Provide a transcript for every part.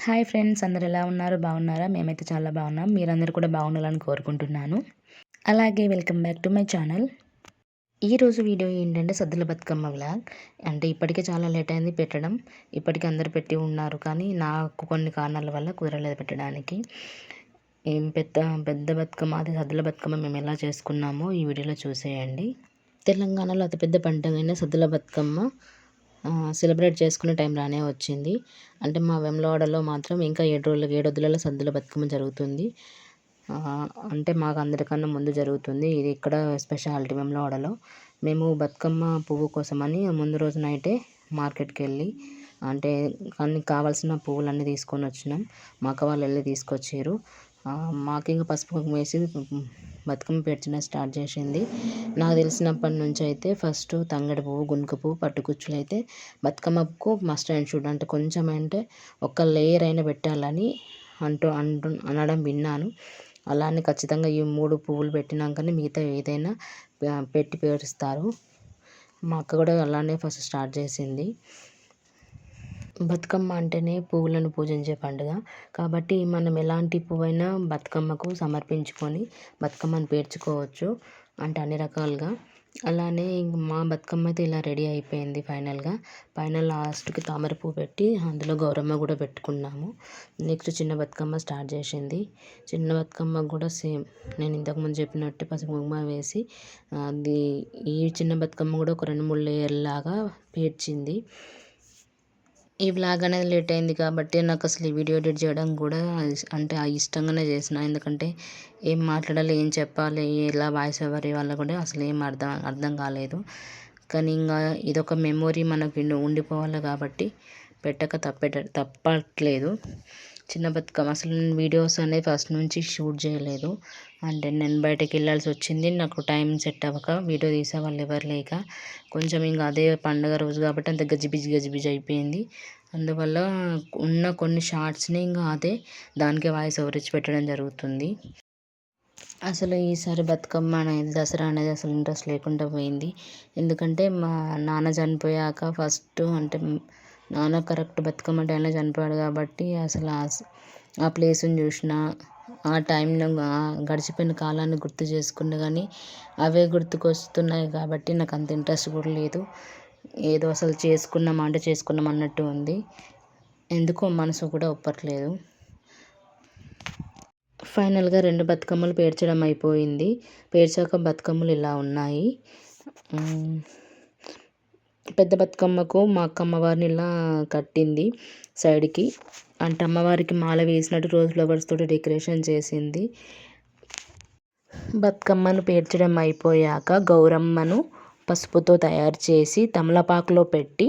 Hi friends, అందరూ ఎలా ఉన్నారు? బాగున్నారా? మేమైతే చాలా బాగున్నాం. మీరందరూ కూడా బాగుండాలని కోరుకుంటున్నాను. అలాగే welcome back to my channel. ఈరోజు వీడియో ఏంటంటే సద్దుల బతుకమ్మ వ్లాగ్. అంటే ఇప్పటికే చాలా లేట్ అయింది పెట్టడం. ఇప్పటికే అందరూ పెట్టి ఉన్నారు, కానీ నాకు కొన్ని కారణాల వల్ల కుదరలేదు పెట్టడానికి. ఏం పెద్ద పెద్ద బతుకమ్మ, అది సద్దుల బతుకమ్మ మేము ఎలా చేసుకున్నామో ఈ వీడియోలో చూసేయండి. తెలంగాణలో అతిపెద్ద పండుగ అయిన సద్దుల బతుకమ్మ సెలబ్రేట్ చేసుకునే టైం రానే వచ్చింది. అంటే మా వేములవాడలో మాత్రం ఇంకా 7 వద్దులలో సద్దుల బతుకమ్మ జరుగుతుంది. అంటే మాకు అందరికన్నా ముందు జరుగుతుంది. ఇది ఇక్కడ స్పెషాలిటీ వేములవాడలో. మేము బతుకమ్మ పువ్వు కోసమని ముందు రోజు నైటే మార్కెట్కి వెళ్ళి అంటే అన్ని కావాల్సిన పువ్వులన్నీ తీసుకొని వచ్చినాం. మా అక్క వాళ్ళు వెళ్ళి తీసుకొచ్చారు. మాకు ఇంకా పసుపు కుంకుమ వేసి బతుకమ్మ పేర్చడం స్టార్ట్ చేసింది. నాకు తెలిసినప్పటి నుంచి అయితే ఫస్ట్ తంగడి పువ్వు, గునుక పువ్వు, పట్టుకుచ్చులు అయితే బతుకమ్మకు మస్ట్ అండ్ షుడ్. అంటే కొంచెం అంటే ఒక లేయర్ అయినా పెట్టాలని అనడం విన్నాను. అలానే ఖచ్చితంగా ఈ 3 పువ్వులు పెట్టినాకనే మిగతా ఏదైనా పెట్టి పేరుస్తారు. మా అక్క కూడా అలానే ఫస్ట్ స్టార్ట్ చేసింది. బతుకమ్మ అంటేనే పువ్వులను పూజించే పండుగ కాబట్టి మనం ఎలాంటి పువ్వైనా బతుకమ్మకు సమర్పించుకొని బతుకమ్మను పేర్చుకోవచ్చు. అంటే అన్ని రకాలుగా. అలానే మా బతుకమ్మ అయితే ఇలా రెడీ అయిపోయింది. ఫైనల్ లాస్ట్కి తామర పువ్వు పెట్టి అందులో గౌరమ్మ కూడా పెట్టుకున్నాము. నెక్స్ట్ చిన్న బతుకమ్మ స్టార్ట్ చేసింది. చిన్న బతుకమ్మ కూడా సేమ్ నేను ఇంతకుముందు చెప్పినట్టు పసుపు కుంకుమ వేసి అది ఈ చిన్న బతుకమ్మ కూడా ఒక 2-3 లేయర్ లాగా పేర్చింది. ఈ వ్లాగ్ అనేది లేట్ అయింది కాబట్టి నాకు అసలు ఈ వీడియో ఎడిట్ చేయడం కూడా అంటే ఇష్టంగానే చేసిన. ఎందుకంటే ఏం మాట్లాడాలి, ఏం చెప్పాలి, ఎలా వాయిస్ ఓవర్ ఇవ్వాలో కూడా అసలు ఏం అర్థం కాలేదు. కానీ ఇంకా ఇదొక మెమొరీ మనకు ఉండిపోవాలి కాబట్టి పెట్టక తప్పట్లేదు. చిన్న బతుకమ్మ అసలు నేను వీడియోస్ అనేది ఫస్ట్ నుంచి షూట్ చేయలేదు. అంటే నేను బయటకు వెళ్ళాల్సి వచ్చింది. నాకు టైం సెట్ అవ్వక వీడియో తీసే వాళ్ళు ఎవరు లేక కొంచెం ఇంకా అదే పండుగ రోజు కాబట్టి అంత గజిబిజి అయిపోయింది. అందువల్ల ఉన్న కొన్ని షార్ట్స్ని ఇంకా దానికే వాయిస్ ఓవర్ ఇచ్చి పెట్టడం జరుగుతుంది. అసలు ఈసారి బతుకమ్మ అనేది, దసరా అనేది అసలు ఇంట్రెస్ట్ లేకుండా పోయింది. ఎందుకంటే మా నాన్న చనిపోయాక ఫస్ట్ అంటే నాన్న కరెక్ట్ బతుకమ్మ టైంలో చనిపోయాడు కాబట్టి అసలు ఆ ప్లేస్ని చూసిన, ఆ టైంలో గడిచిపోయిన కాలాన్ని గుర్తు చేసుకున్నా కానీ అవే గుర్తుకొస్తున్నాయి కాబట్టి నాకు అంత ఇంట్రెస్ట్ కూడా లేదు. ఏదో అసలు చేసుకున్నాం అన్నట్టు ఉంది. ఎందుకో మనసు కూడా ఒప్పట్లేదు. ఫైనల్గా 2 బతుకమ్మలు పేర్చడం అయిపోయింది. పేర్చాక బతుకమ్మలు ఇలా ఉన్నాయి. పెద్ద బతుకమ్మకు మా అక్క అమ్మవారిని ఇలా కట్టింది సైడ్కి. అంటే అమ్మవారికి మాల వేసినట్టు రోజ్ ఫ్లవర్స్ తోటి డెకరేషన్ చేసింది. బతుకమ్మను పేర్చడం అయిపోయాక గౌరమ్మను పసుపుతో తయారు చేసి తమలపాకులో పెట్టి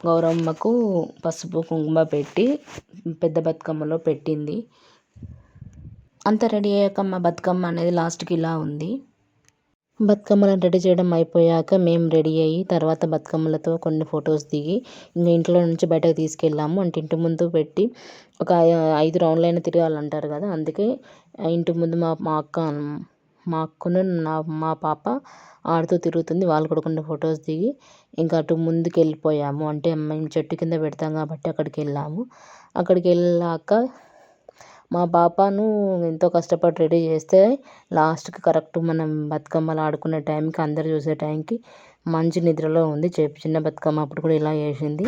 గౌరమ్మకు పసుపు కుంకుమ పెట్టి పెద్ద బతుకమ్మలో పెట్టింది. అంతా రెడీ అయ్యాక మా బతుకమ్మ అనేది లాస్ట్కి ఇలా ఉంది. బతుకమ్మలను రెడీ చేయడం అయిపోయాక మేము రెడీ అయ్యి తర్వాత బతుకమ్మలతో కొన్ని ఫొటోస్ దిగి ఇంకా ఇంట్లో నుంచి బయటకు తీసుకెళ్ళాము. అంటే ఇంటి ముందు పెట్టి ఒక 5 రౌండ్లైనా తిరగాలంటారు కదా, అందుకే ఇంటి ముందు మా అక్కను మా పాప ఆడుతూ తిరుగుతుంది. వాళ్ళు కూడా కొన్ని ఫొటోస్ దిగి ఇంకా అటు ముందుకు వెళ్ళిపోయాము. అంటే మేము చెట్టు కింద పెడతాం కాబట్టి అక్కడికి వెళ్ళాము. అక్కడికి వెళ్ళాక మా పాపను ఎంతో కష్టపడి రెడీ చేస్తే లాస్ట్కి కరెక్ట్ మనం బతుకమ్మలు ఆడుకునే టైంకి, అందరు చూసే టైంకి మంచి నిద్రలో ఉంది. చిన్న బతుకమ్మ అప్పుడు కూడా ఇలా చేసింది.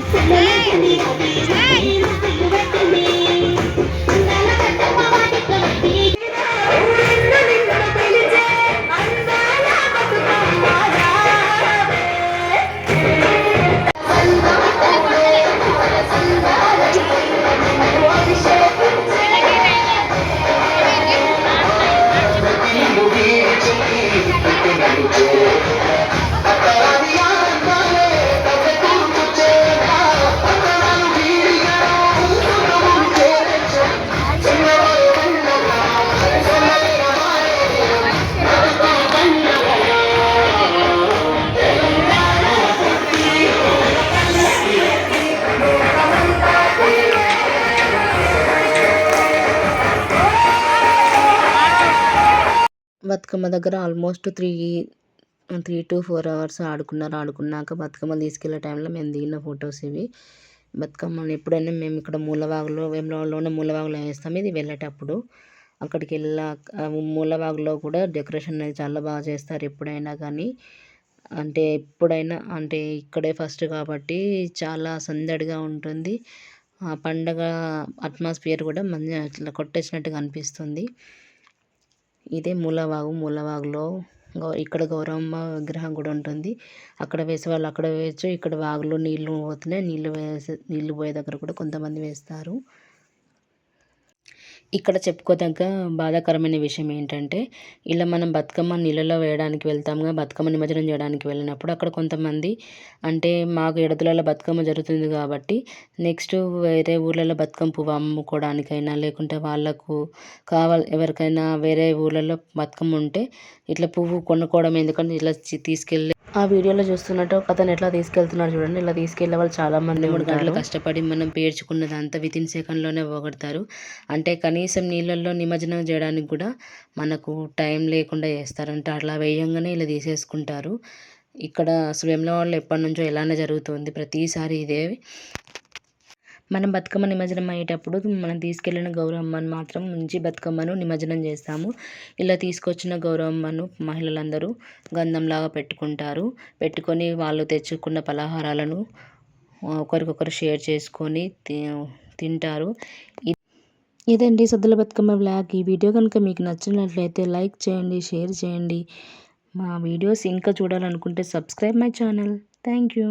బతుకమ్మ దగ్గర ఆల్మోస్ట్ 3 to 4 hours ఆడుకున్నాక బతుకమ్మ తీసుకెళ్ళే టైంలో మేము దిగిన ఫొటోస్ ఇవి. బతుకమ్మని ఎప్పుడైనా మేము ఇక్కడ మూలవాగులో వేములవాడలోనే మూలవాగులో వేస్తాము. ఇది వెళ్ళేటప్పుడు అక్కడికి మూలవాగులో కూడా డెకరేషన్ అనేది చాలా బాగా చేస్తారు ఎప్పుడైనా కానీ. అంటే ఎప్పుడైనా అంటే ఇక్కడే ఫస్ట్ కాబట్టి చాలా సందడిగా ఉంటుంది. ఆ పండగ అట్మాస్ఫియర్ కూడా మంచిగా ఇట్లా కొట్టేసినట్టుగా అనిపిస్తుంది. ఇదే మూలవాగులో ఇక్కడ గౌరమ్మ విగ్రహం కూడా ఉంటుంది. అక్కడ వేసేవాళ్ళు అక్కడ వేయచ్చు. ఇక్కడ వాగులో నీళ్ళు పోతున్నాయి. నీళ్ళు పోయే దగ్గర కూడా కొంతమంది వేస్తారు. ఇక్కడ చెప్పుకోదగ్గ బాధాకరమైన విషయం ఏంటంటే, ఇలా మనం బతుకమ్మ నీళ్ళలో వేయడానికి వెళ్తాముగా, బతుకమ్మ నిమజ్జనం చేయడానికి వెళ్ళినప్పుడు అక్కడ కొంతమంది అంటే మాకు ఎడతులలో బతుకమ్మ జరుగుతుంది కాబట్టి నెక్స్ట్ వేరే ఊర్లలో బతుకమ్మ పువ్వు అమ్ముకోవడానికైనా లేకుంటే వాళ్ళకు ఎవరికైనా వేరే ఊర్లలో బతుకమ్మ ఉంటే ఇట్లా పువ్వు కొనుక్కోవడం ఎందుకంటే ఇలా తీసుకెళ్ళి ఆ వీడియోలో చూస్తున్నట్టు ఒకతను ఎట్లా తీసుకెళ్తున్నాడు చూడండి. ఇలా తీసుకెళ్లే వాళ్ళు చాలామంది 3 గంటలు కష్టపడి మనం పేర్చుకున్నదంతా వితిన్ సెకండ్లోనే పోగొడతారు. అంటే కనీసం నీళ్ళల్లో నిమజ్జనం చేయడానికి కూడా మనకు టైం లేకుండా చేస్తారు. అంటే అట్లా వేయంగానే ఇలా తీసేసుకుంటారు. ఇక్కడ అసలు వేములవాడలో ఎప్పటినుంచో ఇలానే జరుగుతుంది. ప్రతిసారి ఇదే. మనం బతుకమ్మ నిమజ్జనం అయ్యేటప్పుడు మనం తీసుకెళ్ళిన గౌరమ్మను మాత్రం ఉంచి బతుకమ్మను నిమజ్జనం చేస్తాము. ఇలా తీసుకొచ్చిన గౌరమ్మను మహిళలందరూ గంధంలాగా పెట్టుకుంటారు. పెట్టుకొని వాళ్ళు తెచ్చుకున్న పలహారాలను ఒకరికొకరు షేర్ చేసుకొని తింటారు. ఇదండి సద్దుల బతుకమ్మ వ్లాగ్. ఈ వీడియో కనుక మీకు నచ్చినట్లయితే లైక్ చేయండి, షేర్ చేయండి. మా వీడియోస్ ఇంకా చూడాలనుకుంటే subscribe my channel. Thank you.